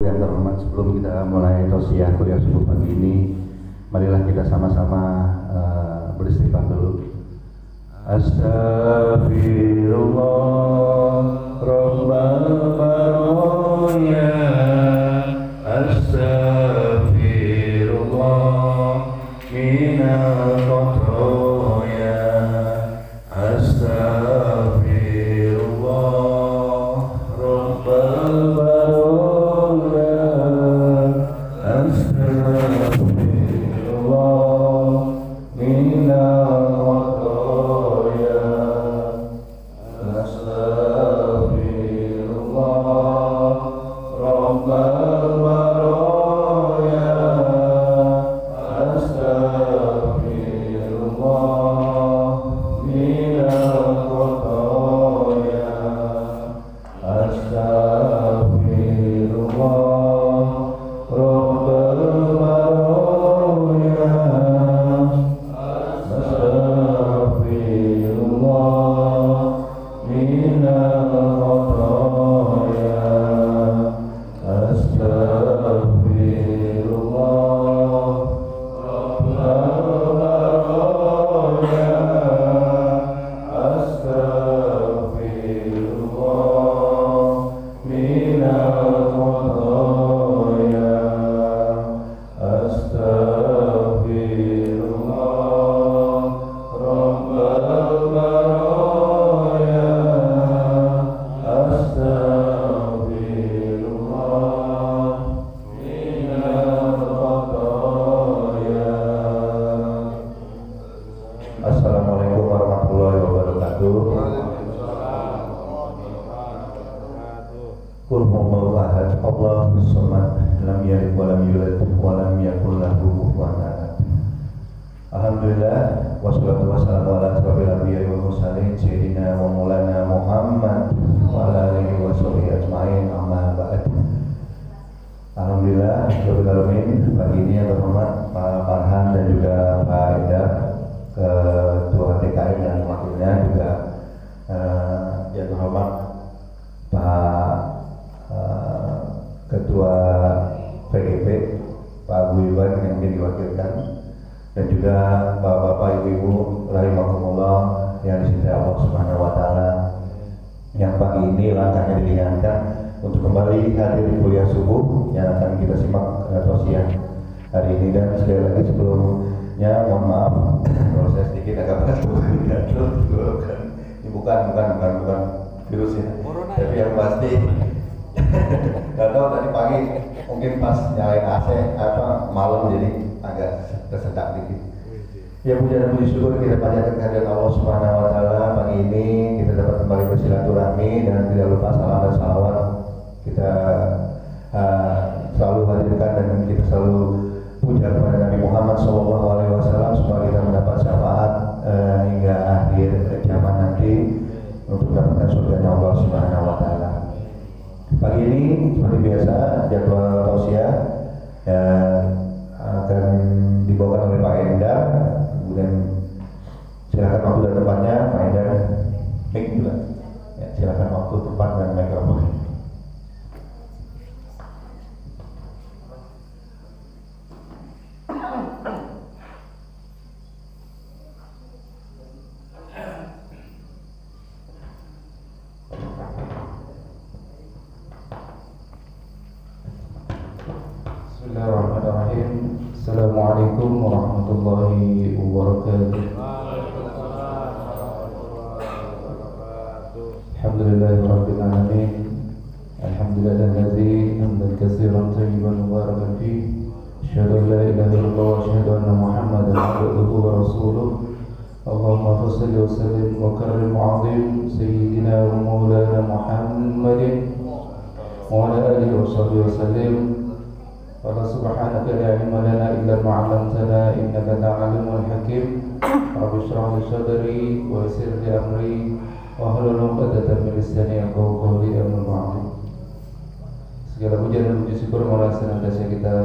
yang terhormat, sebelum kita mulai tausiah kuliah subuh pagi ini, marilah kita sama-sama beristighfar dulu. Astaghfirullah Rabbal baraya, Astaghfirullah minal khotoya, Astaghfirullah Rabbal baraya, Astaghfirullah minal Assalamualaikum warahmatullahi wabarakatuh. Alhamdulillahirabbil alamin. Alhamdulillahilladzi hamdan katsiran tayyiban mubarakan fihi. Asyhadu an la ilaha illallah wa asyhadu anna Muhammadan abduhu wa rasuluh. Allahumma shalli wa sallim wa karrim wa 'azim sayyidina wa maulana Muhammadin wa ala alihi wa sahbihi wa sallim. Qala subhanaka la ilma lana illa ma 'allamtana innaka antal alimul hakim. Rabbi shrah li sadri wa yassir li amri wahlul 'uqdatam min lisani yafqahu qawli. Amma ba'du. Segala puji dan puji syukur marilah senantiasa kita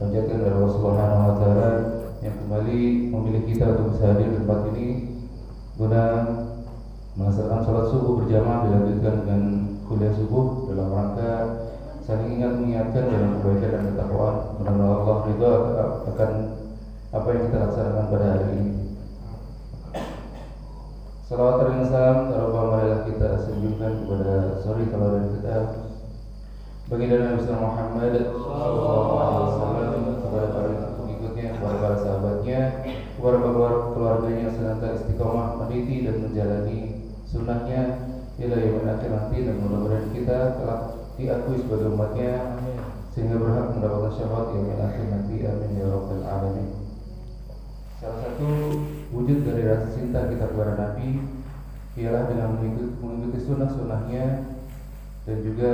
panjatkan kepada Allah Subhanahu wa taala yang kembali memilih kita untuk bisa hadir di tempat ini guna melaksanakan salat subuh berjamaah, dilanjutkan dengan kuliah subuh dalam rangka saling ingat mengingatkan dalam kebaikan dan ketakwaan. Mudah-mudahan Allah ridho akan apa yang kita laksanakan pada hari ini. Salawat dan salam marilah kita sanjungkan kepada suri tauladan kita baginda Nabi Muhammad sallallahu alaihi wasallam, kepada para pengikutnya, kepada para sahabatnya, kepada keluarganya yang senantiasa istiqomah meniti dan menjalani sunnahnya ila yaumil akhir nanti, dan mudah-mudahan kita telah diakui sebagai umatnya sehingga berhak mendapatkan syafaat yaumil akhir nanti. Amin ya rabbal alamin. Salah satu wujud dari rasa cinta kita kepada Nabi ialah dengan mengikuti sunnah-sunnahnya dan juga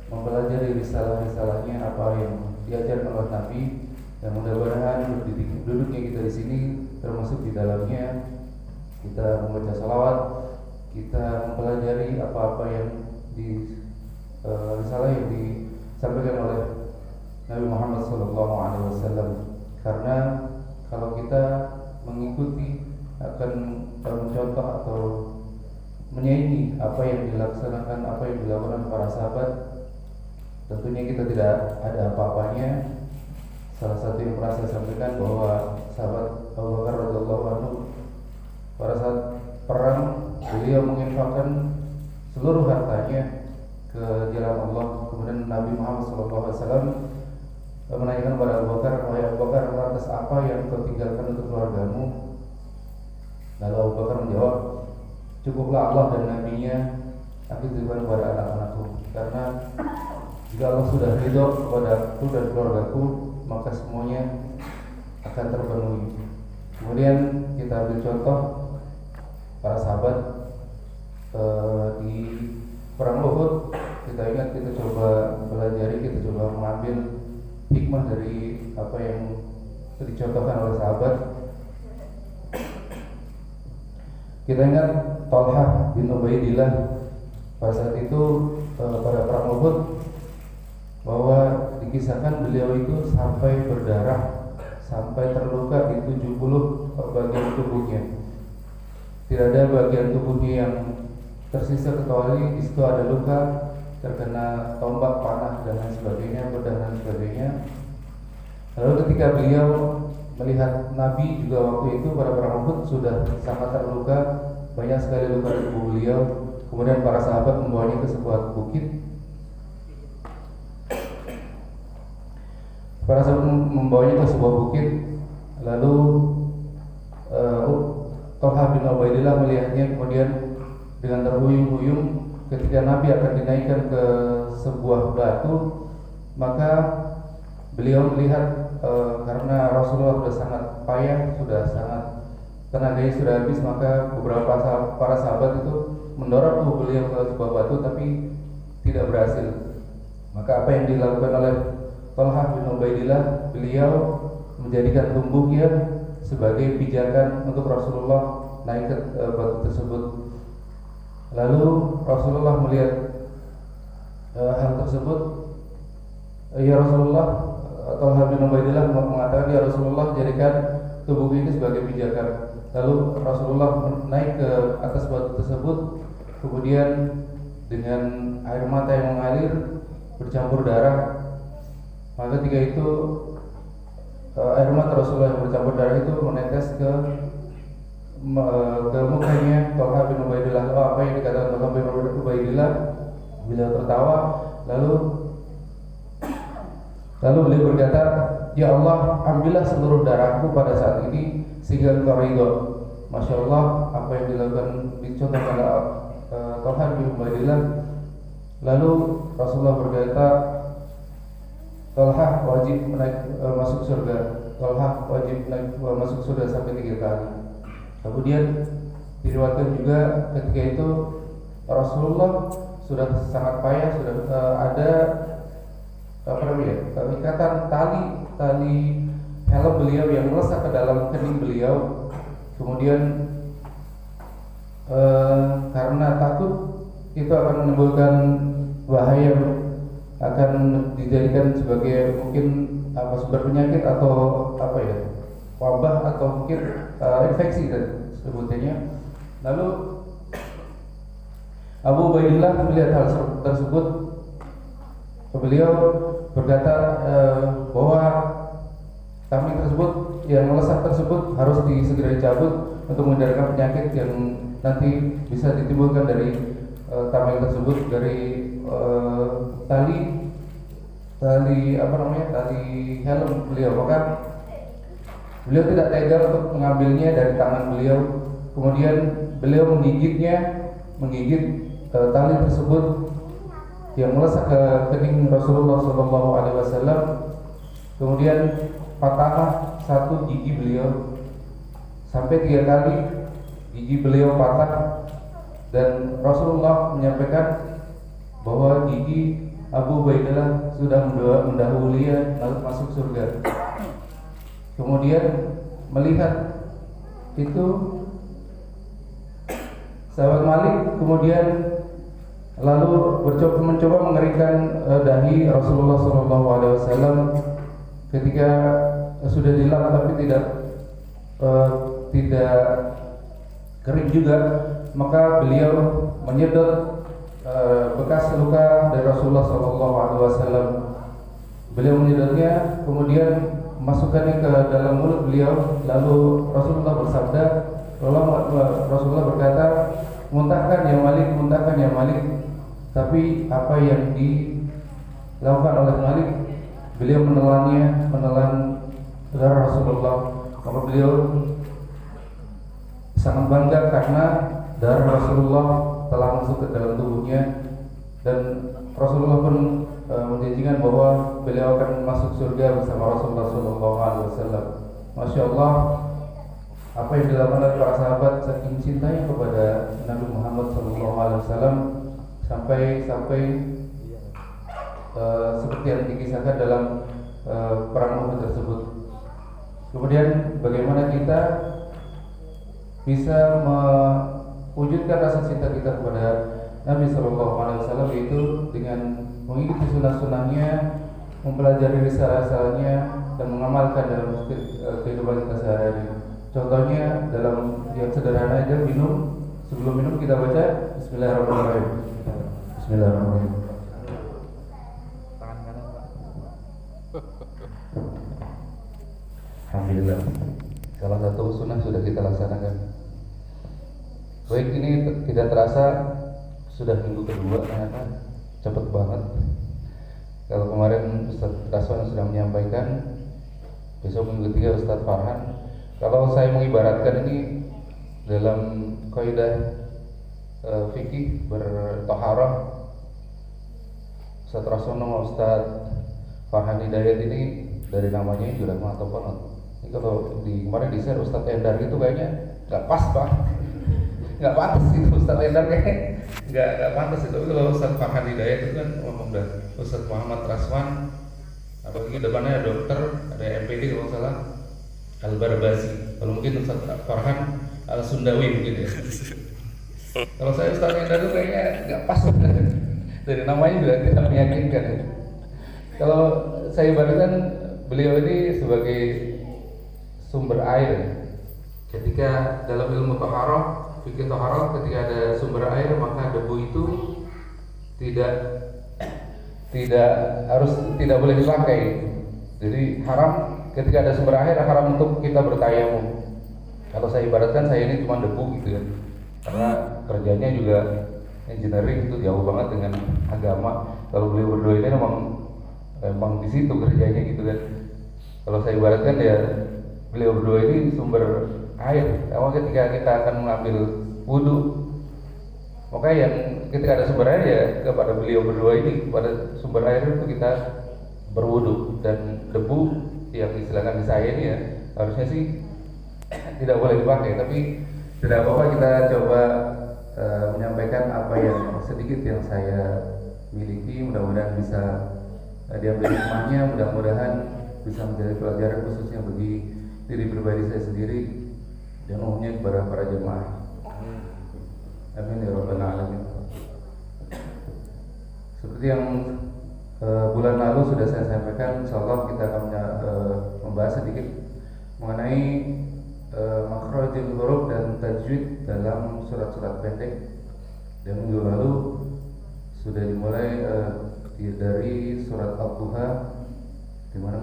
mempelajari risalah-risalahnya, apa yang diajarkan oleh Nabi, dan mudah-mudahan duduknya kita di sini termasuk di dalamnya kita membaca salawat, kita mempelajari apa-apa yang di risalah yang disampaikan oleh Nabi Muhammad SAW. Karena kalau kita mengikuti akan mencontoh atau menyaingi apa yang dilaksanakan, apa yang dilakukan para sahabat, tentunya kita tidak ada apa-apanya. Salah satu yang pernah saya sampaikan bahwa sahabat Abu Bakar radhiyallahu anhu pada saat perang beliau menginfakkan seluruh hartanya ke jalan Allah. Kemudian Nabi Muhammad SAW menanyakan kepada Abu Bakar, wahai Abu Bakar, lantas apa yang kau tinggalkan untuk keluargamu? Lalu Abu Bakar menjawab, cukuplah Allah dan Nabi-Nya, aku titipkan kepada anak-anakku. Karena jika Allah sudah ridho kepada aku dan keluargaku, maka semuanya akan terpenuhi. Kemudian kita ambil contoh para sahabat di perang Uhud. Kita ingat, kita coba pelajari, kita coba mengambil hikmah dari apa yang dicontohkan oleh sahabat. Kita ingat Talha bin Ubaidillah pada saat itu pada perang Uhud, bahwa dikisahkan beliau itu sampai berdarah, sampai terluka di 70 bagian tubuhnya. Tidak ada bagian tubuhnya yang tersisa kecuali di situ ada luka, terkena tombak, panah dan lain sebagainya, pedang dan sebagainya. Lalu ketika beliau melihat Nabi juga waktu itu pada perang Uhud sudah sangat terluka, banyak sekali luka di tubuh beliau. Kemudian para sahabat membawanya ke sebuah bukit. Para sahabat membawanya ke sebuah bukit. Lalu Talha bin Ubaidillah melihatnya, kemudian dengan terhuyung-huyung ketika Nabi akan dinaikkan ke sebuah batu, maka beliau melihat karena Rasulullah sudah sangat payah, sudah sangat tenaganya sudah habis, maka beberapa para sahabat itu mendorong tubuh beliau ke sebuah batu tapi tidak berhasil. Maka apa yang dilakukan oleh Talha bin Ubaidillah, beliau menjadikan tubuhnya sebagai pijakan untuk Rasulullah naik ke batu tersebut. Lalu Rasulullah melihat hal tersebut, ya Rasulullah, Talha bin Ubaidillah mengatakan, ya Rasulullah, jadikan tubuh ini sebagai pijakan. Lalu Rasulullah naik ke atas batu tersebut, kemudian dengan air mata yang mengalir bercampur darah. Maka ketika itu air mata Rasulullah yang bercampur darah itu menetes ke mukanya Talha bin Ubaidillah. Apa yang dikatakan Talha bin Ubaidillah? Beliau tertawa, lalu beliau berkata, ya Allah, ambillah seluruh darahku pada saat ini sehingga engkau ridho. Masya Allah, apa yang dilakukan dicontohkan oleh Talha bin Ubaidillah. Lalu Rasulullah berkata, Talha wajib masuk surga. Talha wajib masuk surga sampai 3 kali. Kemudian diriwayatkan juga ketika itu Rasulullah sudah sangat payah, sudah ada ikatan tali helm beliau yang melesak ke dalam kening beliau. Kemudian karena takut itu akan menimbulkan bahaya, akan dijadikan sebagai mungkin sumber penyakit atau wabah atau mungkin infeksi dan sebagainya. Lalu Abu Ubaidillah melihat hal tersebut, beliau berkata bahwa tameng tersebut yang melesat tersebut harus segera dicabut untuk menghindari penyakit yang nanti bisa ditimbulkan dari tameng tersebut, dari tali helm beliau. Maka beliau tidak tega untuk mengambilnya dari tangan beliau. Kemudian beliau menggigit tali tersebut yang melesat ke kening Rasulullah SAW. Kemudian patahlah satu gigi beliau, sampai 3 kali gigi beliau patah, dan Rasulullah menyampaikan bahwa gigi Abu Ubaidah sudah mendahului masuk surga. Kemudian melihat itu, sahabat Malik kemudian lalu mencoba mengeringkan dahi Rasulullah SAW ketika sudah dilap tapi tidak kering juga. Maka beliau menyedot bekas luka dari Rasulullah SAW. Beliau menyedotnya, kemudian masukkannya ke dalam mulut beliau. Lalu Rasulullah bersabda, Rasulullah berkata, muntahkan ya Malik, muntahkan ya Malik. Tapi apa yang dilakukan oleh Malik? Beliau menelan darah Rasulullah. Maka beliau sangat bangga karena darah Rasulullah telah masuk ke dalam tubuhnya, dan Rasulullah pun menjanjikan bahwa beliau akan masuk surga bersama Rasulullah SAW. Masya Allah, apa yang dilakukan oleh para sahabat saking cintanya kepada Nabi Muhammad SAW sampai seperti yang dikisahkan dalam perang Uhud tersebut. Kemudian bagaimana kita bisa mewujudkan rasa cinta kita kepada Nabi SAW, yaitu dengan mengikuti sunnah-sunnahnya, mempelajari risalah-risalahnya, dan mengamalkan dalam kehidupan kita sehari-hari. Contohnya dalam yang sederhana aja, minum. Sebelum minum kita baca Bismillahirrahmanirrahim. Bismillahirrahmanirrahim. Tangan kanan, Pak. Alhamdulillah, salah satu sunnah sudah kita laksanakan. Baik, ini tidak terasa sudah minggu kedua, ternyata cepet banget. Kalau kemarin Ustaz Raswan sudah menyampaikan, besok minggu ketiga Ustaz Farhan. Kalau saya mengibaratkan ini dalam kaidah fikih bertoharah, Ustaz Raswan sama Ustaz Farhan Hidayat ini dari namanya sudah mengatakan. Ini kalau kemarin di share Ustaz Endar itu kayaknya nggak pas, Pak. Nggak pantas itu Ustaz Endar, kayaknya nggak pantas itu. Kalau Ustaz Farhan Hidayat itu kan ngomong dah Ustaz Muhammad Raswan, apalagi depannya ada dokter, ada MPD kalau salah, Al-Barbasi. Kalau mungkin Ustaz Farhan Al-Sundawi mungkin ya. Kalau saya Ustaz Endar itu kayaknya nggak pas dari namanya juga tidak meyakinkan ya. Kalau saya ibaratkan beliau ini sebagai sumber air. Ketika dalam ilmu taharah, fikih taharah, ketika ada sumber air maka debu itu tidak boleh dipakai. Jadi haram ketika ada sumber air, haram untuk kita bertayamum. Kalau saya ibaratkan saya ini cuma debu gitu kan. Karena kerjanya juga engineering, itu jauh banget dengan agama. Kalau beliau berdua ini memang di situ kerjanya gitu kan. Kalau saya ibaratkan ya beliau berdua ini sumber air. Kalau ketika kita akan mengambil wudhu, maka yang ketika ada sumber air ya kepada beliau berdua ini, kepada sumber air itu kita berwudhu. Dan debu yang istilahkan di saya ini ya harusnya sih tidak boleh dipakai, tapi tidak apa-apa kita coba menyampaikan apa yang sedikit yang saya miliki. Mudah-mudahan bisa diambil hikmahnya, mudah-mudahan bisa menjadi pelajaran khususnya bagi diri pribadi saya sendiri dan umumnya kepada para jemaah. Amin ya rabbal alamin. Seperti yang bulan lalu sudah saya sampaikan, insyaallah kita akan membahas sedikit mengenai makhrajul huruf dan tajwid dalam surat-surat pendek. Dan minggu lalu sudah dimulai dari surat Al-Duha, di mana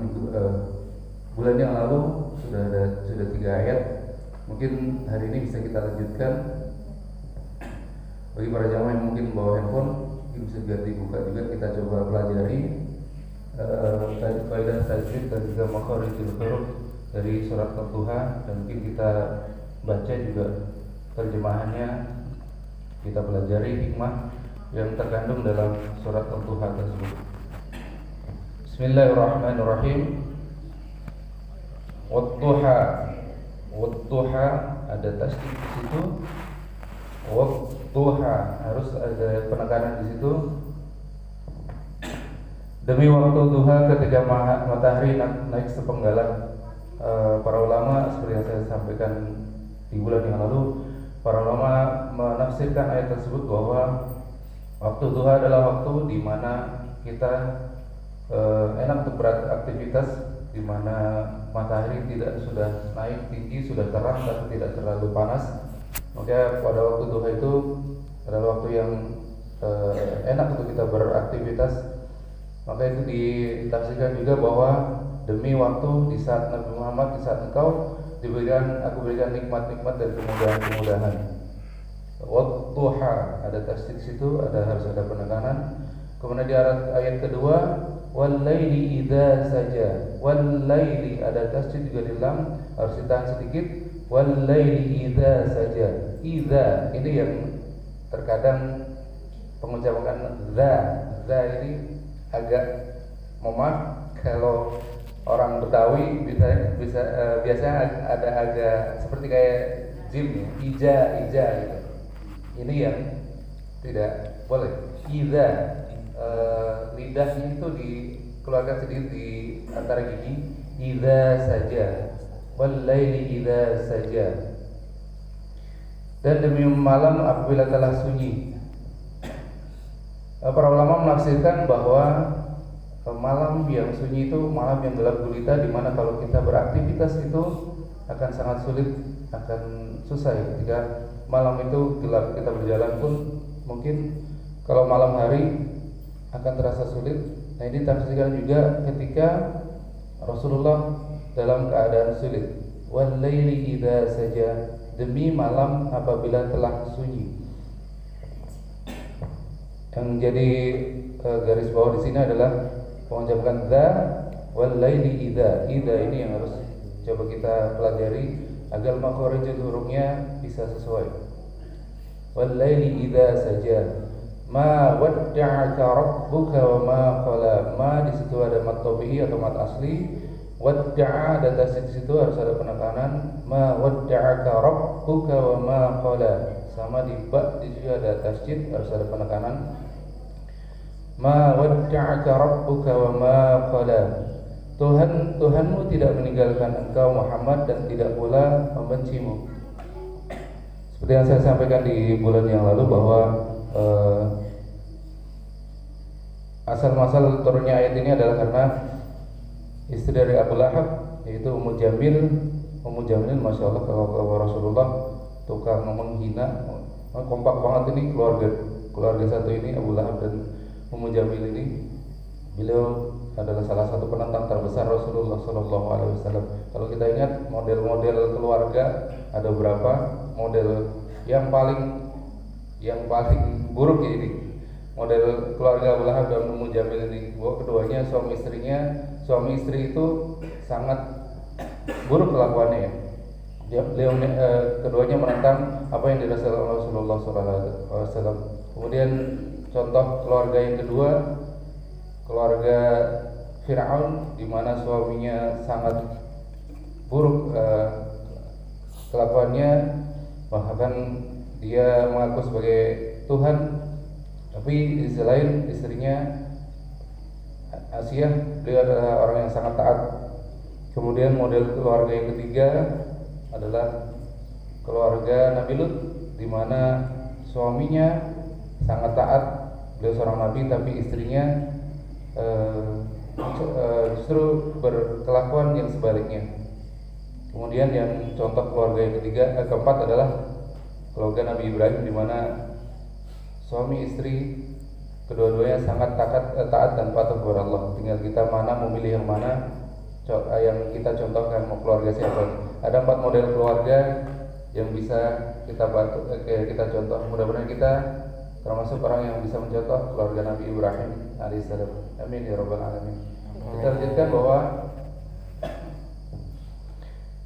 bulan yang lalu sudah 3 ayat. Mungkin hari ini bisa kita lanjutkan. Bagi para jamaah yang mungkin bawa handphone, mungkin bisa dibuka juga, kita coba pelajari faedah tajwid dan juga makharijul huruf dari surat Al-Duha, dan mungkin kita baca juga terjemahannya, kita pelajari hikmah yang terkandung dalam surat Al-Duha tersebut. Bismillahirrahmanirrahim. Wadduha, wadduha ada tasdid di situ. Wadduha harus ada penekanan di situ. Demi waktu duha ketika matahari naik sepenggalan. Para ulama seperti yang saya sampaikan di bulan yang lalu, para ulama menafsirkan ayat tersebut bahwa waktu duha adalah waktu di mana kita enak untuk beraktivitas, di mana matahari tidak sudah naik tinggi, sudah terang tapi tidak terlalu panas. Maka pada waktu duha itu adalah waktu yang enak untuk kita beraktivitas. Maka itu ditafsirkan juga bahwa demi waktu di saat Nabi Muhammad, di saat engkau aku berikan nikmat-nikmat dan kemudahan-kemudahan. Wadduha ada tasdid situ, harus ada penekanan. Kemudian di ayat kedua, wal-laili idza saja. Wal-laili ada tasdid juga di lam, harus ditahan sedikit. Wal-laili idza saja. Idza ini yang terkadang pengucapan za ini agak memah. Kalau orang Betawi biasanya ada agak seperti kayak jim ya, ija gitu. Ini yang tidak boleh. Idza lidahnya itu dikeluarkan sedikit di antara gigi. Idza saja, wal laili idza saja. Dan demi malam apabila telah sunyi. Para ulama menafsirkan bahwa malam yang sunyi itu malam yang gelap gulita, di mana kalau kita beraktivitas itu akan sangat sulit, akan susah ya. Ketika malam itu gelap, kita berjalan pun mungkin kalau malam hari akan terasa sulit. Nah, ini ditafsirkan juga ketika Rasulullah dalam keadaan sulit. Wal laili idza saja, demi malam apabila telah sunyi. Yang jadi garis bawah di sini adalah pengucapan dza wal laili idza. Idza ini yang harus coba kita pelajari agar makharijul hurufnya bisa sesuai. Wal laili idza saja. Ma wadda'aka rabbuka wa ma qala. Ma di situ ada mat tabi'i atau mat asli. Wadda'a ada tasdid di situ, harus ada penekanan. Ma wadda'aka rabbuka wa ma qala. Sama di ba di situ ada tasdid, harus ada penekanan. Ma wadda'aka rabbuka wa ma qala. Tuhanmu tidak meninggalkan engkau Muhammad dan tidak pula membencimu. Seperti yang saya sampaikan di bulan yang lalu bahwa asal-masal turunnya ayat ini adalah karena istri dari Abu Lahab, yaitu Ummu Jamil. Ummu Jamil, masya Allah, kalau Rasulullah tukang menghina, kompak banget ini keluarga satu ini, Abu Lahab dan Ummu Jamil ini. Beliau adalah salah satu penentang terbesar Rasulullah SAW. Kalau kita ingat model-model keluarga ada berapa? Model yang paling buruk ya ini. Model keluarga Abu Lahab dan Ummu Jamil ini, bahwa keduanya suami istri itu sangat buruk kelakuannya ya. Beliau keduanya menentang apa yang dirasakan Rasulullah SAW. Kemudian contoh keluarga yang kedua, keluarga Fir'aun, di mana suaminya sangat buruk kelakuannya, bahkan dia mengaku sebagai Tuhan, tapi di sisi lain istrinya Asiyah, beliau adalah orang yang sangat taat. Kemudian model keluarga yang ketiga adalah keluarga Nabi Lut, di mana suaminya sangat taat, beliau seorang nabi, tapi istrinya justru berkelakuan yang sebaliknya. Kemudian yang contoh keluarga yang keempat adalah keluarga Nabi Ibrahim, di mana suami istri kedua-duanya sangat taat dan patuh kepada Allah. Tinggal kita mana memilih yang mana yang kita contohkan, mau keluarga siapa. Ada 4 model keluarga yang bisa kita bantu, kita contoh. Mudah-mudahan kita termasuk orang yang bisa mencontoh keluarga Nabi Ibrahim alaihissalam. Amin ya rabbal alamin. Kita lanjutkan bahwa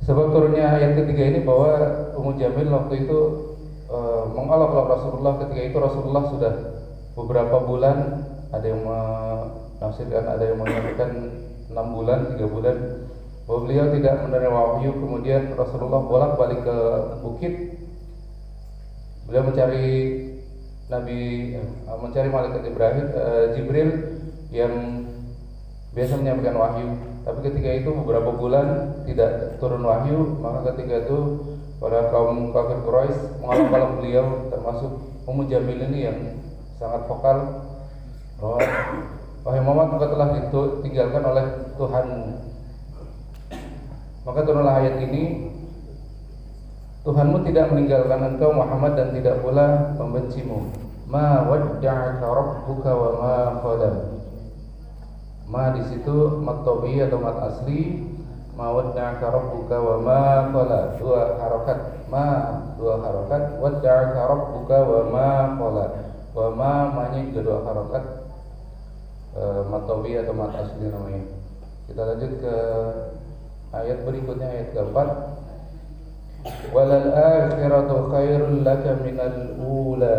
sebab turunnya ayat ketiga ini bahwa Ummu Jamil waktu itu mengolok-olok Rasulullah. Ketika itu Rasulullah sudah beberapa bulan, ada yang menafsirkan, ada yang menyampaikan 6 bulan, 3 bulan, bahwa beliau tidak menerima wahyu. Kemudian Rasulullah bolak-balik ke bukit. Beliau mencari malaikat Jibril yang biasa menyampaikan wahyu. Tapi ketika itu beberapa bulan tidak turun wahyu, maka ketika itu para kaum kafir Quraisy menolak beliau, termasuk Ummu Jamil ini yang sangat vokal bahwa wahai Muhammad, engkau telah ditinggalkan oleh Tuhanmu. Maka turunlah ayat ini, Tuhanmu tidak meninggalkan engkau Muhammad dan tidak pula membencimu. Ma wadda'aka rabbuka wa ma qala. Ma di situ mat tabi atau mat asli. Ma wadda'aka rabbuka wa ma qala. 2 harokat. Ma 2 harokat. Wadda'aka rabbuka wa ma qala. Wa ma-nya juga 2 harokat. Mat tabi atau mat asli namanya. Kita lanjut ke ayat berikutnya, ayat keempat. Walal akhiratu khairul laka minal ula.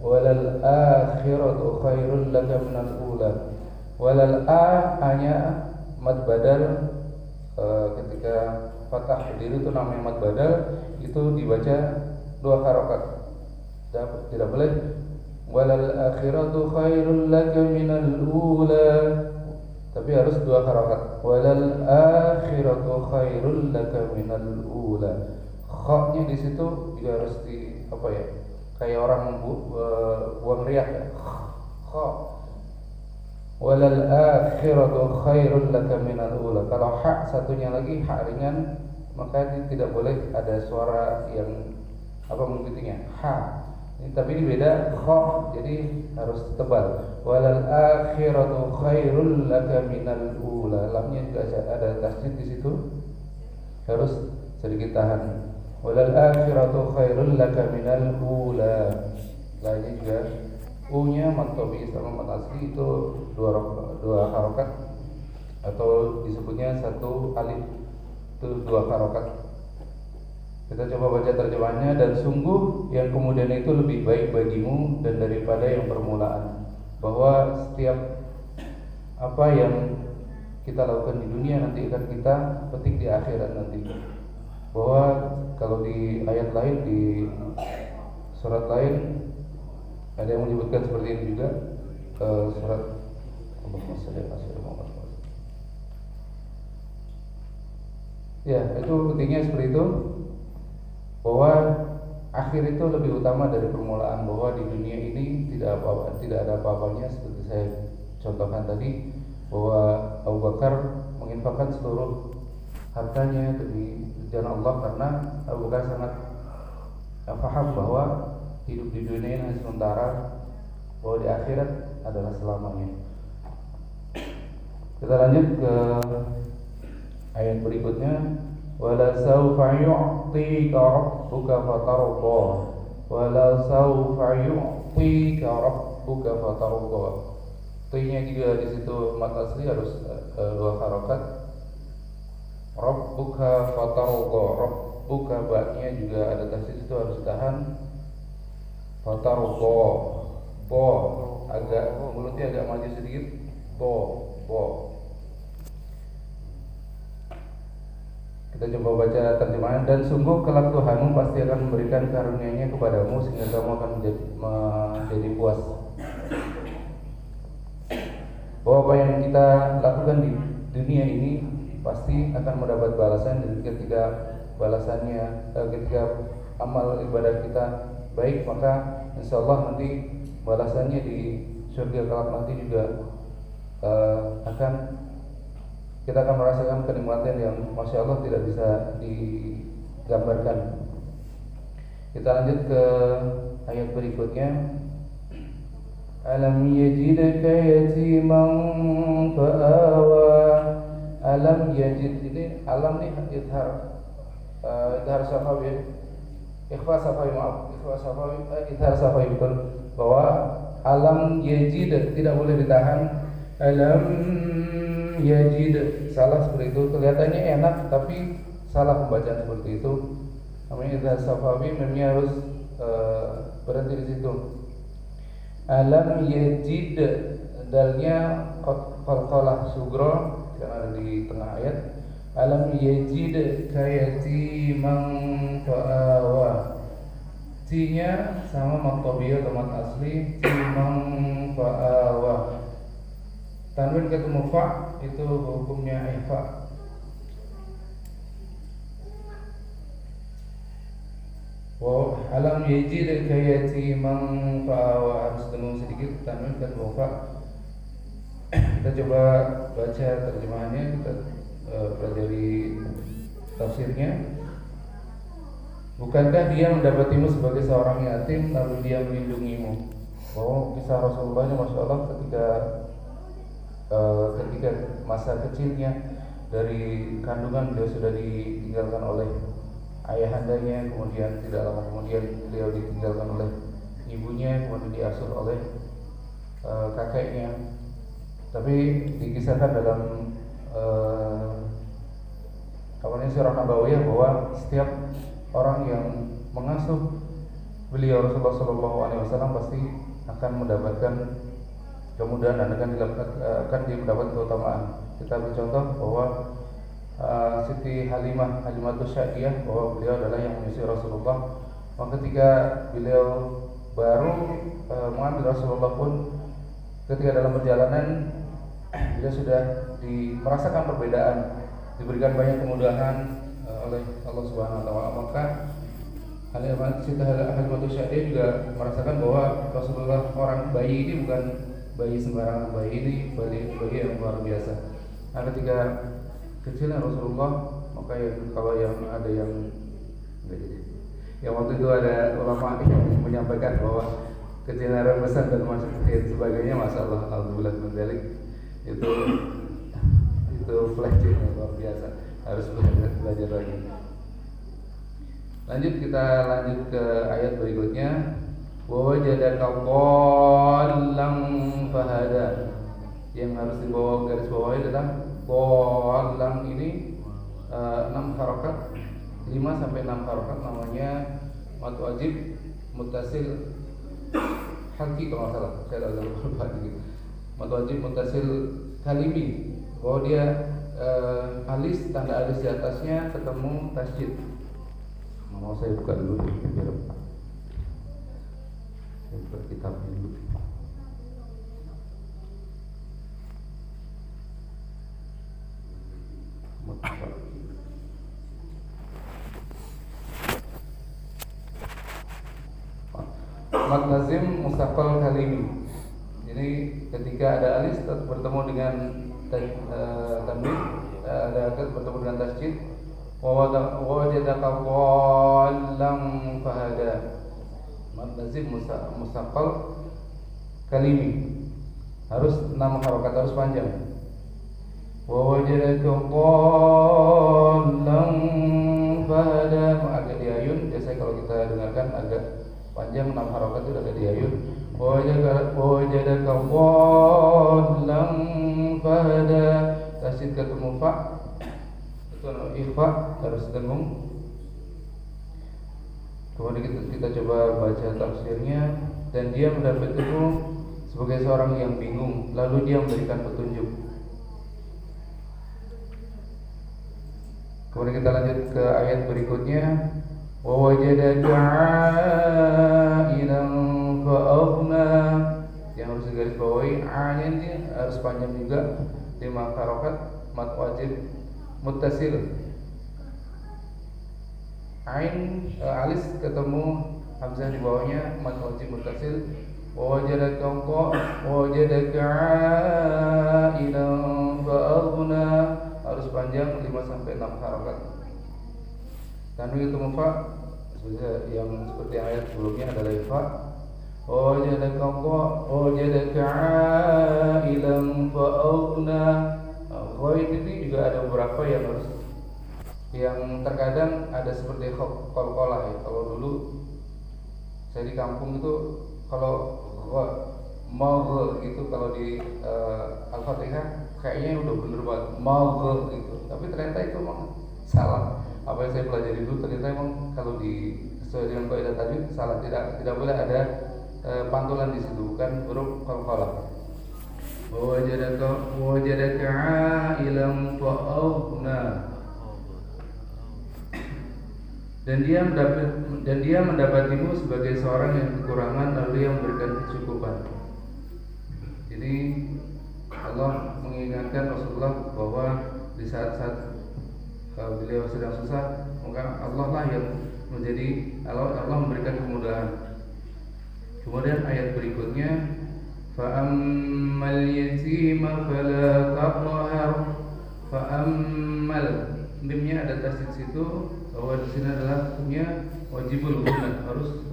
Walal akhiratu khairul laka minal ula. Walal hanya mad badal, ketika fathah berdiri itu namanya mad badal, itu dibaca 2 harokat. Tidak boleh walal akhiratu khairul laka minal ula, tapi harus 2 harokat. Walal akhiratu khairul laka minal ula. Kha-nya di situ juga harus kayak orang buang riak ya. Kha. Walal akhiratu khairul laka minal ula. Kalau ha satunya lagi ha ringan, maka tidak boleh ada suara yang mengikutinya. Ha. Tapi ini beda, kha, jadi harus tebal. Walal akhiratu khairul laka minal ula. Lamnya juga ada tasydid di situ, harus sedikit tahan. Walal akhiratu khairul laka minal ula. Lainnya juga u-nya mat tabi sama mat asli itu 2 harokat, atau disebutnya 1 alif, itu 2 harokat. Kita coba baca terjemahannya. Dan sungguh yang kemudian itu lebih baik bagimu dan daripada yang permulaan. Bahwa setiap apa yang kita lakukan di dunia nanti akan kita petik di akhirat nanti. Bahwa kalau di ayat lain, di surat lain, ada yang menyebutkan seperti ini juga, surat ya, itu pentingnya seperti itu, bahwa akhir itu lebih utama dari permulaan. Bahwa di dunia ini tidak ada apa-apanya, seperti saya contohkan tadi, bahwa Abu Bakar menginfakkan seluruh hartanya di jalan Allah karena Abu Bakar sangat paham bahwa hidup di dunia ini hanya sementara, bahwa di akhirat adalah selamanya. Kita lanjut ke ayat berikutnya. Wala sawfa yu'tika rabbuka fatarda. Wala sawfa yu'tika rabbuka fatarda. T-nya juga di situ mat asli harus 2 harokat. Rabbuka fatarda. Rabbuka ba-nya juga ada tasydid, itu harus tahan. Fatarda. Bo agak mulutnya agak maju sedikit. Bo. Kita coba baca terjemahan. Dan sungguh kelak Tuhanmu pasti akan memberikan karunia-Nya kepadamu sehingga kamu akan menjadi puas. Bahwa apa yang kita lakukan di dunia ini pasti akan mendapat balasan, dan ketika balasannya, ketika amal ibadah kita baik, maka insya Allah nanti balasannya di surga kelak nanti juga kita akan merasakan kenikmatan yang Masya Allah tidak bisa digambarkan. Kita lanjut ke ayat berikutnya. Alam yajidka yatiman fa'awa. Alam yajid, ini alam nih idhar syafawi, ikhfa syafawi, maaf, idhar syafawi, betul, bahwa alam yajid tidak boleh ditahan. Alam yajid, salah seperti itu, kelihatannya enak tapi salah pembacaan seperti itu. Namanya idhar syafawi, memangnya harus berhenti di situ. Alam yajid, dalnya qalqalah sugro yang ada di tengah ayat. Alam yajid kayatiman fa'awa. T-nya sama mat tabi'iyah atau mat asli, timang fa'awa. Tanwin ketemu fa itu hukumnya ifa. Wa alam yajid kayatiman fa'awa, harus tenung sedikit, tanwin ketemu fa. Kita coba baca terjemahannya, kita pelajari tafsirnya. Bukankah dia mendapatimu sebagai seorang yatim lalu dia melindungimu? Oh, kisah Rasulullah ini Masya Allah ketika masa kecilnya dari kandungan beliau sudah ditinggalkan oleh ayahandanya, kemudian tidak lama kemudian beliau ditinggalkan oleh ibunya, kemudian diasuh oleh kakeknya. Tapi dikisahkan dalam surah Nabawiyah bahwa setiap orang yang mengasuh beliau Rasulullah SAW pasti akan mendapatkan kemudahan dan akan dia mendapat keutamaan. Kita bercontoh bahwa Siti Halimatus Sya'diyah, bahwa beliau adalah yang menyusui Rasulullah. Maka ketika beliau baru mengambil Rasulullah pun, ketika dalam perjalanan beliau sudah merasakan perbedaan, diberikan banyak kemudahan oleh Allah Subhanahu wa taala. Maka Siti Halimatus Sya'diyah juga merasakan bahwa Rasulullah, orang bayi ini bukan bayi sembarangan, bayi ini bayi yang luar biasa. Nah, ketika kecilnya Rasulullah, maka kalau yang ada yang waktu itu ada ulama yang menyampaikan bahwa kecilnya besar dan masuk sebagainya, masalah alhamdulillah mendalik itu flash luar biasa, harus belajar lagi. Kita lanjut ke ayat berikutnya. Wa wajadaka dhallan fahada. Yang harus dibawa garis bawahi adalah dhallan ini 6 harokat, 5 sampai 6 harokat, namanya mad wajib muttasil halqi kalau nggak salah, saya agak lupa gitu. Mad wajib muttasil kalimi, bahwa dia alis, tanda alis di atasnya ketemu tasjid. Mau saya buka dulu biar saya buka kitabnya dulu. Mad lazim mustaqal kalimi. Jadi ketika ada alis bertemu dengan tanwin, ada bertemu dengan tasjid. Wa wajadaka dhallan fahada. Mad lazim mustaqal kalimi, harus 6 harokat, harus panjang. Wa wajadaka dhallan fahada, agak diayun. Biasanya kalau kita dengarkan agak panjang, 6 harokat itu agak diayun. Wa wajadaka dhallan fahada, tasjid ketemu fa, itu ikhfa, harus dengung. Kemudian kita coba baca tafsirnya. Dan dia mendapat itu sebagai seorang yang bingung, lalu dia memberikan petunjuk. Kemudian kita lanjut ke ayat berikutnya. Wa wajadaka 'ailan fa'aghna. Yang harus digaris bawahi, a-nya ini harus panjang juga, 5 harokat, mad wajib muttasil. Ain alis ketemu hamzah di bawahnya, mad wajib muttasil. Wa wajadaka 'ailan fa'aghna, harus panjang, 5 sampai 6 harokat. Tanwin itu mufa, yang seperti ayat sebelumnya adalah ifa. wajadaka ailan fa'aghna. Ghaid ini juga ada beberapa yang terkadang ada seperti qalqalah ya. Kalau dulu saya di kampung itu kalau magh gitu, kalau di Al-Fatihah kayaknya udah bener banget magh gitu, tapi ternyata itu emang salah. Apa yang saya pelajari dulu ternyata emang kalau sesuai dengan kaidah tadi salah, tidak boleh ada pantulan di situ, bukan huruf qalqalah. Wajadaka ailan fa'aghna. Dan dia mendapatimu sebagai seorang yang kekurangan lalu yang memberikan kecukupan. Jadi Allah mengingatkan Rasulullah bahwa di saat-saat beliau sedang susah, maka Allah lah yang Allah memberikan kemudahan. Kemudian ayat berikutnya, fa'ammal yatima fala taqhar. Fa'ammal, mimnya ada tasdid situ, bahwa di sini adalah punya wajibul gunah, harus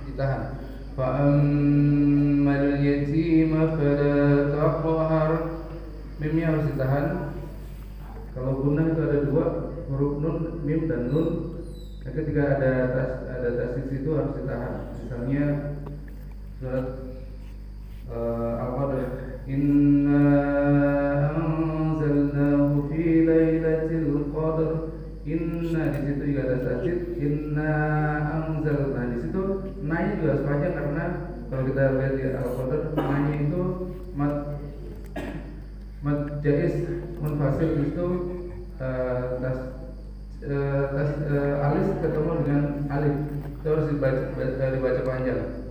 ditahan. Fa'ammal yatima fala taqhar, mimnya harus ditahan. Kalau gunah itu ada dua, huruf nun, mim dan nun. Ketika ada tasdid situ harus ditahan. Misalnya surat Al-Qadr, inna anzalnahu fi lailatul qadr. Inna di situ juga ada tasdid, inna anzalna. Di situ nanya juga harus panjang, karena kalau kita lihat di Al-Qadr, nanya itu mad jaiz munfasil itu alis ketemu dengan alif, itu harus dibaca panjang.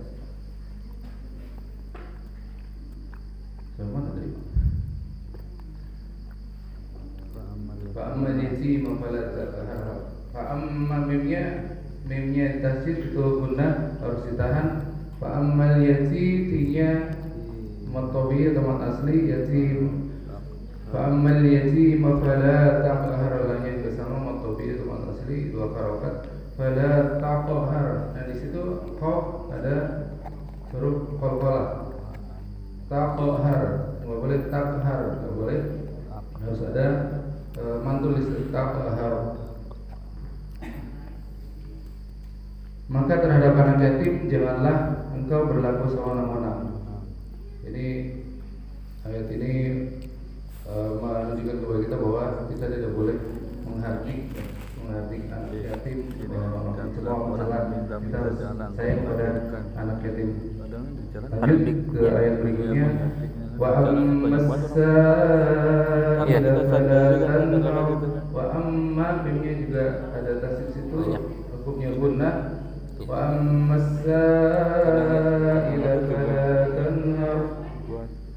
Sama tadi. Fa'ammal yatima fala taqhar. Fa'amma mimnya tasdid itu gunnah harus ditahan. Fa'ammal yati-nya matobi atau mat asli yatim. Fa'ammal yatima fala taqhar, lainnya juga sama matobi atau mat asli, dua harokat. Fala taqhar. Nah di situ qaf ada huruf qalqalah. Taqhar, nggak boleh taqhar, nggak boleh, harus ada mantul listrik. Taqhar. Maka terhadap anak yatim janganlah engkau berlaku sewenang-wenang. Jadi ayat ini menunjukkan kepada kita bahwa kita tidak boleh menghardik anak yatim. Semua masalah kita harus sayang kepada anak yatim. Lanjut ke ayat berikutnya, wa amma mimnya juga ada tasdid situ, hukumnya gunnah. Wa ammasaila fala tanhar.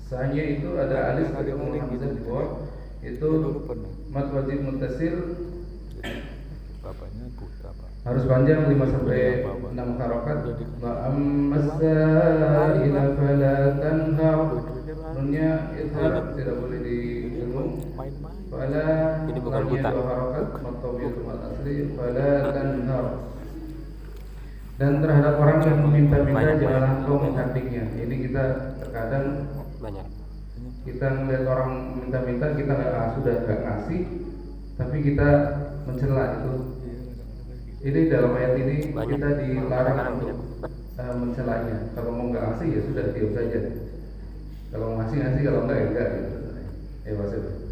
Sanya itu ada alif ketemu hamzah di bawah, itu mad wajib muttasil, harus panjang 5 sampai 6 harokat. Wa ammasaila fala tanhar, nunnya idgham, tidak boleh didengung. Fala lamnya 2 harokat, matobi mat asli, fala tanhar. Dan terhadap orang yang meminta-minta janganlah engkau menghardiknya. Ini kita terkadang banyak. Kita melihat orang minta-minta, kita sudah nggak ngasih, tapi kita mencela itu. Ini dalam ayat ini kita dilarang untuk mencelanya. Kalau mau nggak ngasih ya sudah, diam saja. Kalau ngasih, kalau enggak ya enggak gitu. Maksudnya.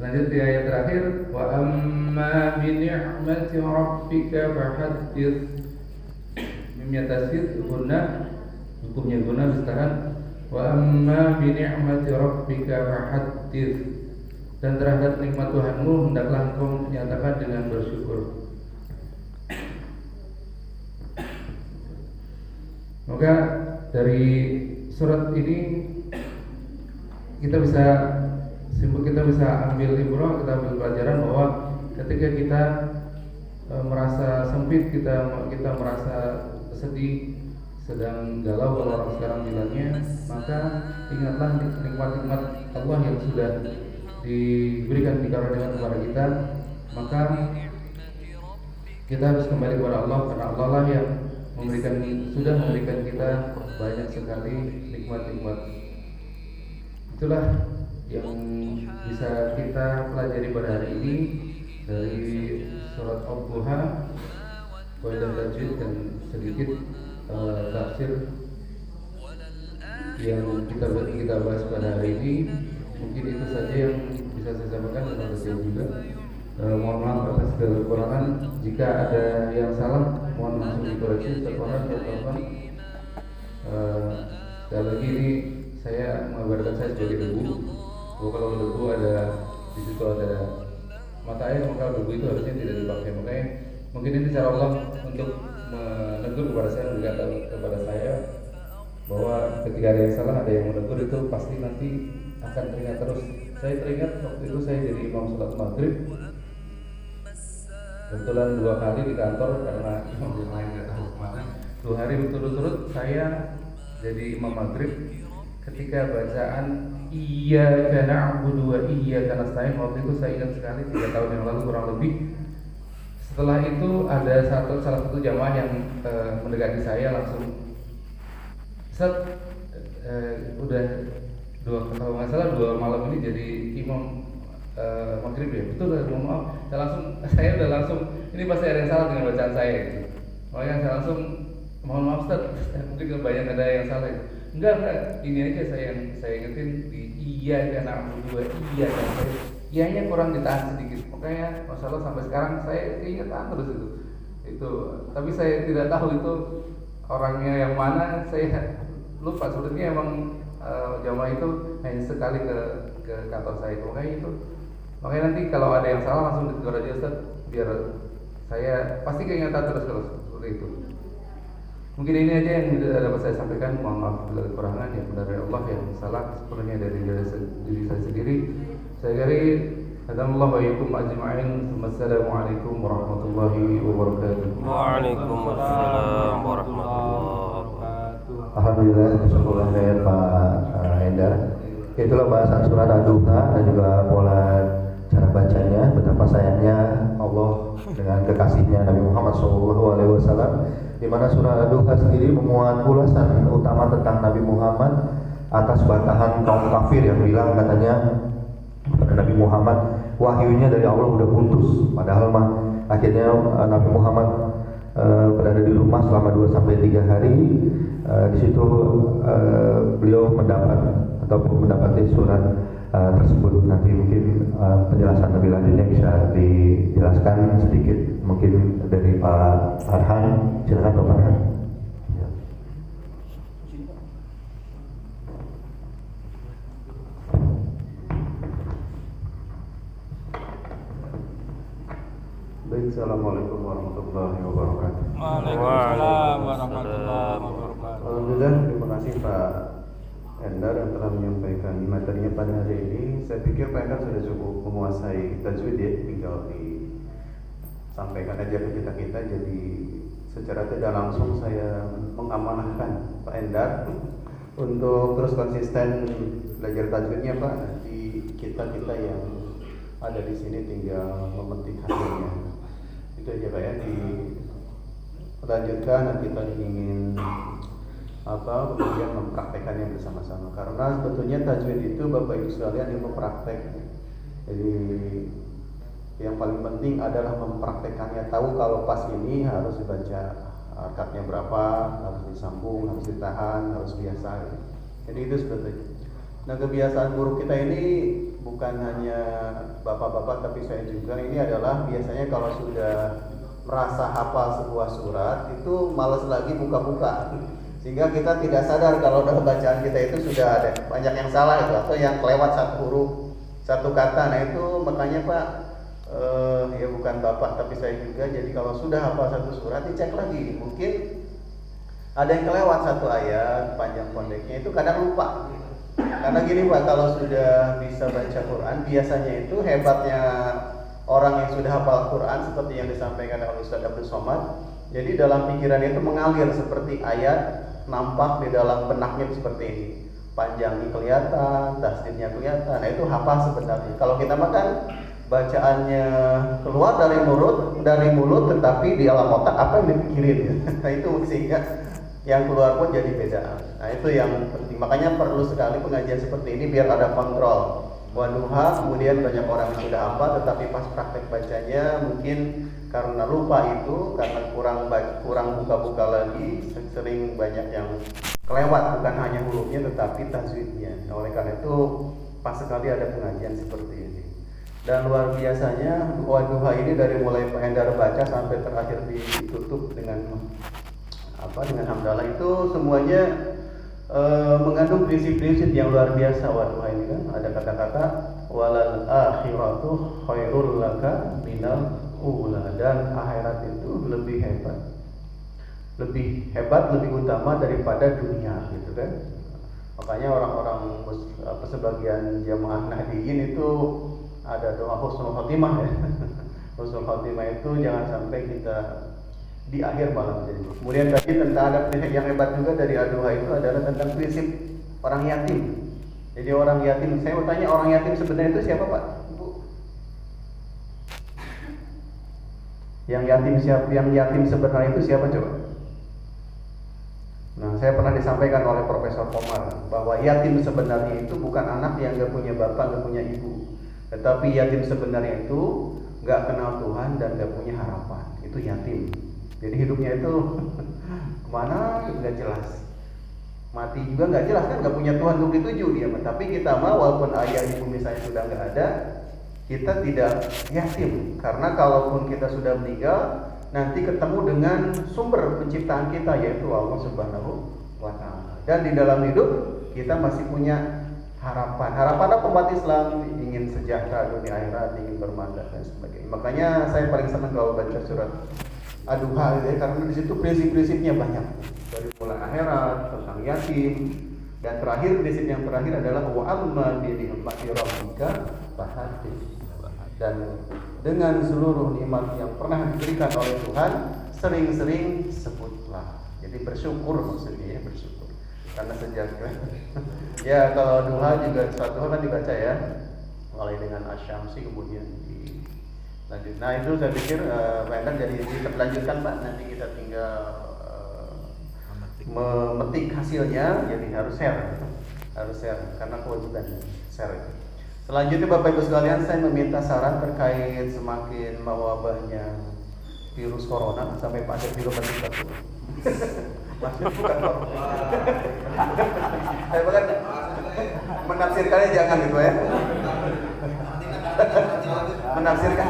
Lanjut di ayat terakhir, wa amma bi ni'mati rabbika fahaddits. Mimnya tasdid gunnah, hukumnya gunnah ditahan. Wa amma bi ni'mati rabbika fahaddits. Dan terhadap nikmat Tuhanmu hendaklah engkau menyatakan dengan bersyukur. Maka dari surat ini kita bisa ambil ibrah, kita ambil pelajaran bahwa ketika kita merasa sempit, kita merasa sedih, sedang galau kalau orang sekarang bilangnya, maka ingatlah nikmat-nikmat Allah yang sudah diberikan dikaruniakan kepada kita. Maka kita harus kembali kepada Allah, karena Allah lah yang sudah memberikan kita banyak sekali nikmat-nikmat. Itulah yang bisa kita pelajari pada hari ini dari surat Al-Duha, dan tajwid dan sedikit tafsir yang kita bahas pada hari ini. Mungkin itu saja yang bisa saya sampaikan dan saya juga. Mohon maaf atas segala kekurangan. Jika ada yang salah, mohon langsung dikoreksi sekolah atau teman. Sekali lagi ini saya mengabarkan saya sebagai debu. Kalau debu ada di situ ada mata air, maka debu itu harusnya tidak dipakai. Makanya mungkin ini cara Allah untuk menegur kepada saya, memberikan kepada saya bahwa ketika ada yang salah, ada yang menegur, itu pasti nanti akan teringat terus. Saya teringat waktu itu saya jadi imam sholat maghrib. Kebetulan 2 kali di kantor karena imam yang lain nggak tahu kemana. 2 hari berturut-turut saya jadi imam maghrib. Ketika bacaan Iyyaka na'budu wa iyyaka nasta'in, waktu itu saya ingat sekali 3 tahun yang lalu kurang lebih. Setelah itu ada salah satu jamaah yang mendekati saya langsung, Ustaz, udah kalau nggak salah 2 malam ini jadi imam maghrib ya? Betul, mohon maaf. Saya udah langsung, ini pasti ada yang salah dengan bacaan saya gitu. Makanya saya langsung, mohon maaf Ustaz, mungkin banyak ada yang salah gitu. Enggak, ini aja saya ingetin di Iyyaka na'budu wa iyyaka nasta'in. Iyanya kurang ditahan sedikit. Makanya masalah sampai sekarang saya ingetan terus itu. Tapi saya tidak tahu itu orangnya yang mana, saya lupa. Sebenarnya emang jamaah itu hanya sekali ke kantor saya itu. Makanya nanti kalau ada yang salah langsung ditegur aja Ustaz, biar saya pasti keingatan terus kalau seperti itu. Mungkin ini aja yang dapat saya sampaikan. Mohon maaf bila kekurangan, yang benar dari Allah, yang salah sepenuhnya dari diri saya sendiri. Saya akhiri, Hadanallahu wa iyyakum ajma'in. Wassalamualaikum warahmatullahi wabarakatuh. Waalaikumsalam warahmatullahi wabarakatuh. Alhamdulillah, syukurlah khair Pak Endar. Itulah bahasan surat Ad-Duha dan juga pola cara bacanya. Betapa sayangnya Allah dengan kekasihnya Nabi Muhammad SAW, di mana surah Ad-Duha sendiri memuat ulasan utama tentang Nabi Muhammad atas bantahan kaum kafir yang bilang katanya pada Nabi Muhammad wahyunya dari Allah udah putus. Padahal akhirnya Nabi Muhammad berada di rumah selama 2-3 hari. Di situ beliau mendapati surat tersebut. Nanti mungkin penjelasan lebih lanjutnya bisa dijelaskan sedikit mungkin dari Pak Farhan. Silakan Pak Farhan. Baik, assalamualaikum warahmatullahi wabarakatuh. Waalaikumsalam warahmatullahi wabarakatuh. Alhamdulillah, terima kasih Pak Endar yang telah menyampaikan materinya pada hari ini. Saya pikir Pak Endar sudah cukup menguasai tajwid ya, tinggal disampaikan aja ke kita. Jadi secara tidak langsung saya mengamanahkan Pak Endar untuk terus konsisten belajar tajwidnya Pak. Nanti kita yang ada di sini tinggal memetik hasilnya. Itu aja Pak ya, dilanjutkan nanti kita ingin kemudian mempraktekannya bersama-sama, karena sebetulnya tajwid itu Bapak Ibu sekalian ilmu praktek. Jadi yang paling penting adalah mempraktekannya, tahu kalau pas ini harus dibaca harokatnya berapa, harus disambung, harus ditahan, harus biasa. Jadi itu sebetulnya. Nah, kebiasaan buruk kita ini bukan hanya bapak-bapak tapi saya juga, ini adalah biasanya kalau sudah merasa hafal sebuah surat itu malas lagi buka-buka, sehingga kita tidak sadar kalau dalam bacaan kita itu sudah ada banyak yang salah itu, atau yang kelewat satu huruf, satu kata. Nah itu makanya Pak, ya bukan bapak tapi saya juga, jadi kalau sudah hafal satu surat dicek lagi, mungkin ada yang kelewat satu ayat panjang pendeknya, itu kadang lupa. Karena gini Pak, kalau sudah bisa baca Quran, biasanya itu hebatnya orang yang sudah hafal Quran seperti yang disampaikan oleh Ustaz Abdul Somad. Jadi dalam pikirannya itu mengalir seperti ayat, nampak di dalam benaknya seperti ini. Panjangnya kelihatan, tasdidnya kelihatan. Nah itu hafal sebenarnya. Kalau kita makan bacaannya keluar dari mulut tetapi di alam otak apa yang dipikirin ya. Nah itu sehingga yang keluar pun jadi beda. Nah itu yang penting, makanya perlu sekali pengajian seperti ini biar ada kontrol. Waduha, kemudian banyak orang yang sudah hafal tetapi pas praktek bacanya mungkin karena lupa itu, karena kurang buka-buka lagi, sering banyak yang kelewat bukan hanya hurufnya tetapi tajwidnya. Nah, oleh karena itu pas sekali ada pengajian seperti ini. Dan luar biasanya Waduha ini dari mulai Pak Endar baca sampai terakhir ditutup dengan hamdalah itu semuanya mengandung prinsip-prinsip yang luar biasa. Waduha ini kan ada kata-kata walal akhiratu khairul laka minal ula, dan akhirat itu lebih hebat, lebih utama daripada dunia gitu kan. Makanya orang-orang sebagian jamaah Nahdiyin itu ada doa husnul khotimah ya. Husnul khotimah itu jangan sampai kita di akhir malam jadi. Kemudian tadi tentang ada prinsip yang hebat juga dari Waduha itu adalah tentang prinsip orang yatim. Jadi orang yatim, saya mau tanya, orang yatim sebenarnya itu siapa Pak? Ibu? Yang yatim sebenarnya itu siapa coba? Nah, saya pernah disampaikan oleh Profesor Komar bahwa yatim sebenarnya itu bukan anak yang gak punya bapak, gak punya ibu. Tetapi yatim sebenarnya itu gak kenal Tuhan dan gak punya harapan. Itu yatim. Jadi hidupnya itu kemana gak jelas. Mati juga nggak jelas kan, nggak punya Tuhan untuk dituju dia. Tapi kita mah walaupun ayah ibu misalnya sudah nggak ada, kita tidak yatim, karena kalaupun kita sudah meninggal nanti ketemu dengan sumber penciptaan kita yaitu Allah Subhanahu wa Ta'ala. Dan di dalam hidup kita masih punya harapan. Harapan apa umat Islam? Ingin sejahtera dunia akhirat, ingin bermandat dan sebagainya. Makanya saya paling senang kalau baca surat Ad-Duha ya, karena di situ prinsip-prinsipnya banyak. Dari mulai akhirat, tentang yatim, dan terakhir prinsip yang terakhir adalah wa amma bi ni'mati rabbika fahaddits. Dan dengan seluruh nikmat yang pernah diberikan oleh Tuhan, sering-sering sebutlah. Jadi bersyukur maksudnya ya, bersyukur. Karena sejak ya kalau duha juga suatu hal kan dibaca ya, mulai dengan asyamsi kemudian lanjut. Nah itu saya pikir Pak jadi dilanjutkan Pak, nanti kita tinggal memetik hasilnya, jadi harus share karena kewajiban share. Selanjutnya Bapak Ibu sekalian, saya meminta saran terkait semakin mewabahnya virus corona sampai pada virus batuk. Maksudnya bukan corona. Saya bahkan menafsirkannya jangan gitu ya. Menafsirkan.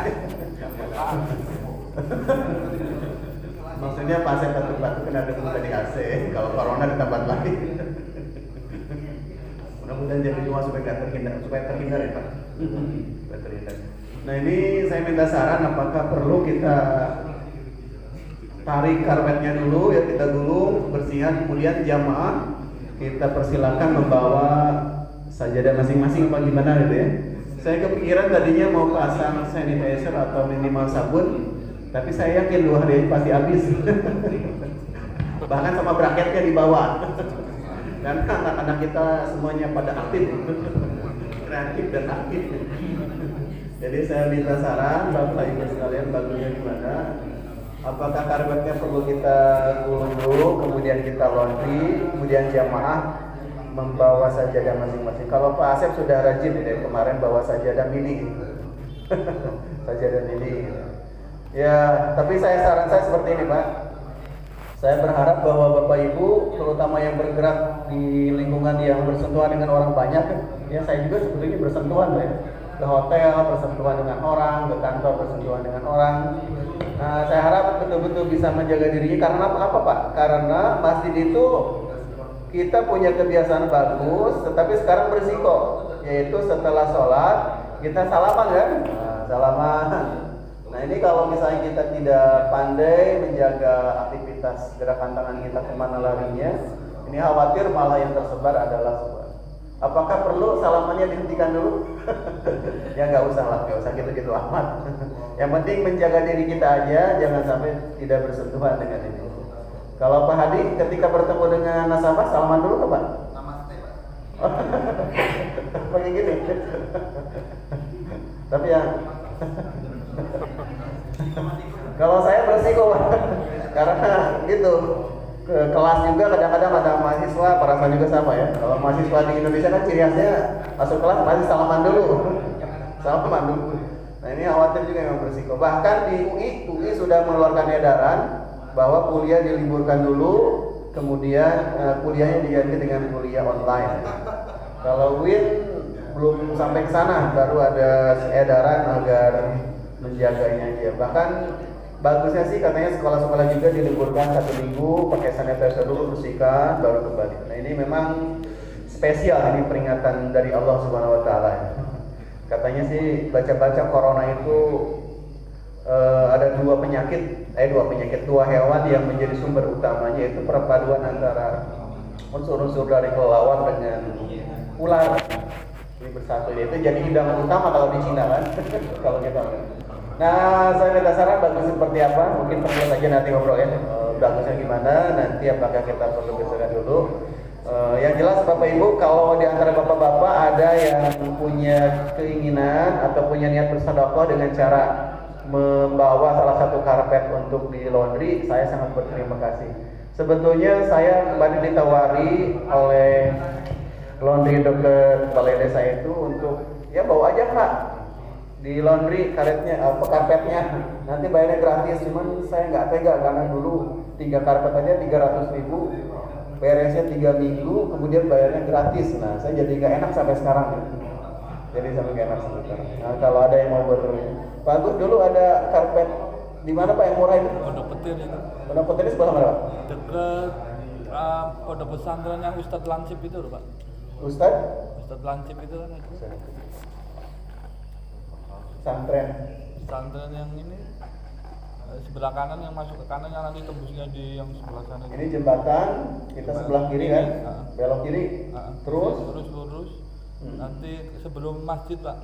Maksudnya pasien batuk-batuk kena ada di AC, kalau corona di tempat lain. Mudah-mudahan jadi cuma supaya terhindar ya Pak. Supaya terhindar. Nah ini saya minta saran, apakah perlu kita tarik karpetnya dulu ya, kita gulung bersihan, kemudian jamaah kita persilakan membawa sajadah masing-masing apa gimana gitu ya. Saya kepikiran tadinya mau pasang sanitizer atau minimal sabun, tapi saya yakin 2 hari pasti habis. Bahkan sama braketnya dibawa. Dan anak-anak kita semuanya pada aktif, kreatif dan aktif. Jadi saya minta saran Bapak Ibu sekalian, bagusnya gimana? Apakah karpetnya perlu kita gulung dulu, kemudian kita laundry, kemudian jamaah membawa sajadah masing-masing. Kalau Pak Asep sudah rajin dari kemarin bawa sajadah mini, sajadah mini. Ya, tapi saran saya seperti ini Pak. Saya berharap bahwa Bapak Ibu, terutama yang bergerak di lingkungan yang bersentuhan dengan orang banyak, ya saya juga sebetulnya bersentuhan ya. Ke hotel bersentuhan dengan orang, ke kantor bersentuhan dengan orang. Nah, saya harap betul-betul bisa menjaga dirinya. Karena apa Pak? Karena masjid itu kita punya kebiasaan bagus, tetapi sekarang berisiko, yaitu setelah sholat kita salaman kan? Nah, salaman. Nah ini kalau misalnya kita tidak pandai menjaga aktivitas gerakan tangan kita kemana larinya, ini khawatir malah yang tersebar adalah sebuah. Apakah perlu salamannya dihentikan dulu? Ya nggak usah gitu-gitu amat. Yang penting menjaga diri kita aja, jangan sampai tidak bersentuhan dengan ini. Kalau Pak Hadi ketika bertemu dengan nasabah salaman dulu Pak? Namaste Pak. Pakai gini. Tapi ya Kalau saya beresiko Pak. Karena gitu. Ke kelas juga kadang-kadang ada mahasiswa, perasaan juga sama ya. Kalau mahasiswa di Indonesia kan ciri khasnya masuk kelas pasti salaman dulu. Salaman dulu. Nah ini khawatir juga yang beresiko. Bahkan di UI sudah mengeluarkan edaran bahwa kuliah diliburkan dulu, kemudian kuliahnya diganti dengan kuliah online. Kalau UIN belum sampai ke sana, baru ada edaran agar menjaganya aja. Bahkan bagusnya sih katanya sekolah-sekolah juga diliburkan 1 minggu, pakai sanitizer dulu, bersihkan, baru kembali. Nah ini memang spesial, ini peringatan dari Allah Subhanahu Wa Taala. Katanya sih baca-baca corona itu ada dua hewan yang menjadi sumber utamanya, yaitu perpaduan antara unsur-unsur dari kelelawar dengan ular. Ini bersatu, itu jadi hidangan utama kalau di Cina kan. Kalau kita nah, saya minta saran bagus seperti apa? Mungkin perlu saja nanti ngobrol ya. Bagusnya gimana? Nanti apakah kita perlu bicarakan dulu? Yang jelas Bapak Ibu, kalau di antara Bapak-bapak ada yang punya keinginan atau punya niat bersedekah dengan cara membawa salah satu karpet untuk di laundry, saya sangat berterima kasih. Sebetulnya saya kemarin ditawari oleh laundry dekat balai desa itu untuk ya bawa aja Pak di laundry karpetnya, nanti bayarnya gratis. Cuman saya nggak tega karena dulu 3 karpet aja 300.000, beresnya 3 minggu, kemudian bayarnya gratis. Nah saya jadi nggak enak sampai sekarang ya. Jadi sampai nggak enak sampai sekarang. Nah kalau ada yang mau bagus, dulu ada karpet di mana Pak yang murah itu? Pondok Petir itu. Pondok Petir ini sebelah mana Pak? Dekat pondok pesantren yang Ustadz Lansip itu loh Pak. Ustadz Lansip itu kan itu. Pesantren yang ini sebelah kanan, yang masuk ke kanan, yang nanti tembusnya di yang sebelah sana. Ini jembatan, kita sebelah kiri kan? Belok kiri, terus lurus. Nanti sebelum masjid Pak.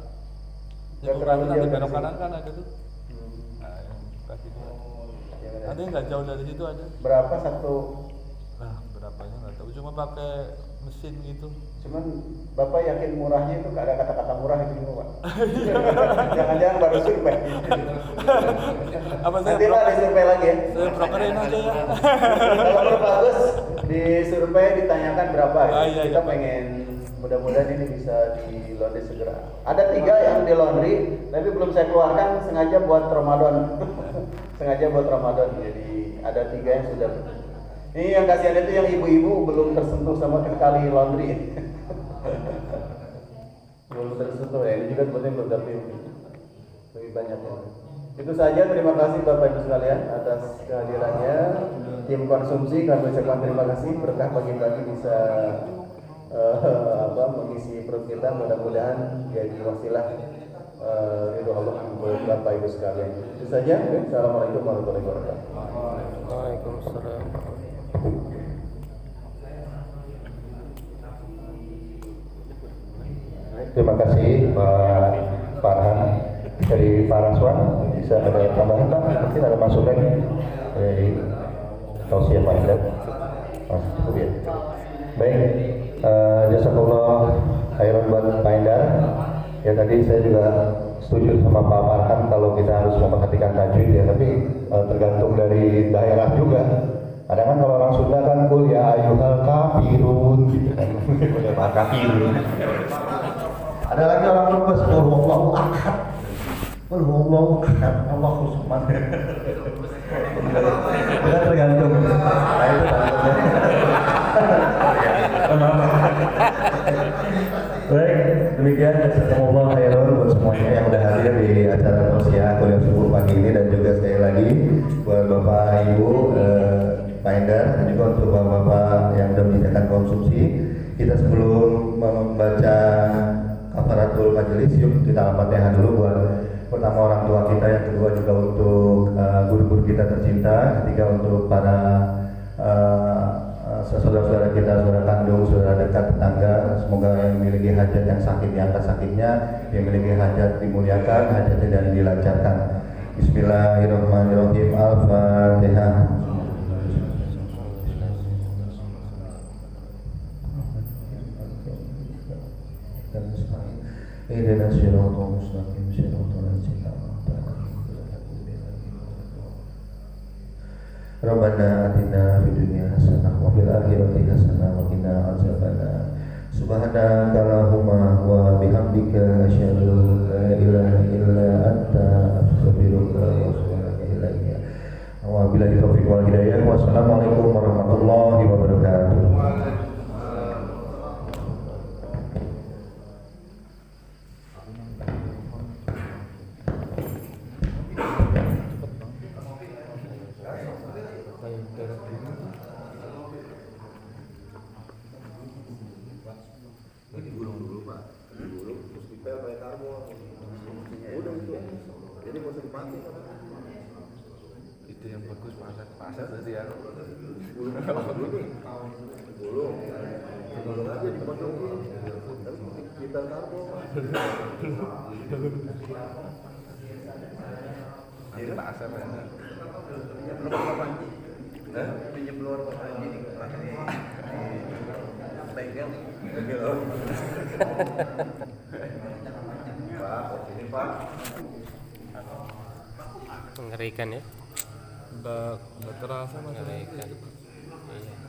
Nggak Sebelum terlalu nanti jauh belok dari kanan kan ada tuh. Nah, yang sebelah situ. Nanti nggak jauh dari situ aja. Berapa satu? Berapanya nggak tahu. Cuma pakai mesin gitu. Cuman Bapak yakin murahnya itu, gak ada kata-kata murah itu Pak? Jangan-jangan baru survei. Apa saya Nanti Pak disurvei lagi ya? Saya brokerin aja ya. Kalau bagus di survei ditanyakan berapa ya? Iya, Kita iya. pengen mudah-mudahan ini bisa di laundry segera. Ada 3 yang di laundry, tapi belum saya keluarkan sengaja buat Ramadan. Jadi ada 3 yang sudah. Ini yang kasihan itu yang ibu-ibu belum tersentuh sama sekali laundry. Belum tersentuh ya, ini juga sebetulnya belum dapat lebih banyak ya. Itu saja, terima kasih Bapak Ibu sekalian atas kehadirannya. Tim konsumsi kami ucapkan terima kasih, berkah pagi-pagi bisa mengisi perut kita, mudah-mudahan jadi wasilah ridho Allah untuk Bapak Ibu sekalian. Itu saja, Assalamualaikum warahmatullahi wabarakatuh. Waalaikumsalam. Terima kasih Pak Farhan. Dari Pak Raswan bisa ada tambahan Pak? Mungkin ada masukan dari tausiah Pak Indra. Baik, jazakallah khairan buat Pak Indra. Ya tadi saya juga setuju sama Pak Farhan kalau kita harus memperhatikan tajwid ya, tapi tergantung dari daerah juga. Ada kan kalau orang Sunda kan kul ya ayyuhal kafirun gitu kan. Udah kafirun. Ada lagi orang Brebes qul huwallahu ahad. Qul huwallahu ahad, Allahu samad. Itu tergantung. Nah itu baik, demikian jazakumullah khairan buat semuanya yang udah hadir di acara tausiah kuliah subuh pagi ini, dan juga sekali lagi buat Bapak Ibu Pak Endar, dan juga untuk Bapak-bapak yang sudah menyediakan konsumsi. Kita sebelum membaca kafaratul majelis, yuk kita al-Fatihah dulu buat pertama orang tua kita, yang kedua juga untuk guru-guru kita tercinta, ketiga untuk para saudara-saudara kita, saudara kandung, saudara dekat, tetangga. Semoga yang memiliki hajat, yang sakit diangkat sakitnya, yang memiliki hajat dimuliakan, hajatnya dan dilancarkan. Bismillahirrahmanirrahim. Al-Fatihah. Ihdinas siratal mustaqim, siratal ladzina Rabbana atina fid dunya hasanah wa fil akhirati hasanah wa qina adzabannar. Subhanaka Allahumma wa bihamdika asyhadu an la ilaha illa anta astaghfiruka wa atubu ilaik. Wabillahi taufiq wal hidayah. Wassalamualaikum warahmatullahi wabarakatuh. Itu yang bagus pasar tadi ya. Belum aja dipotongin. Kita karbo. Ini pasar ya. Belum apa anjing. Pinjam luar anjing di bengkel. Pak, ini Pak. Mengerikan ya. Udah terasa mas. Mengerikan. Iya.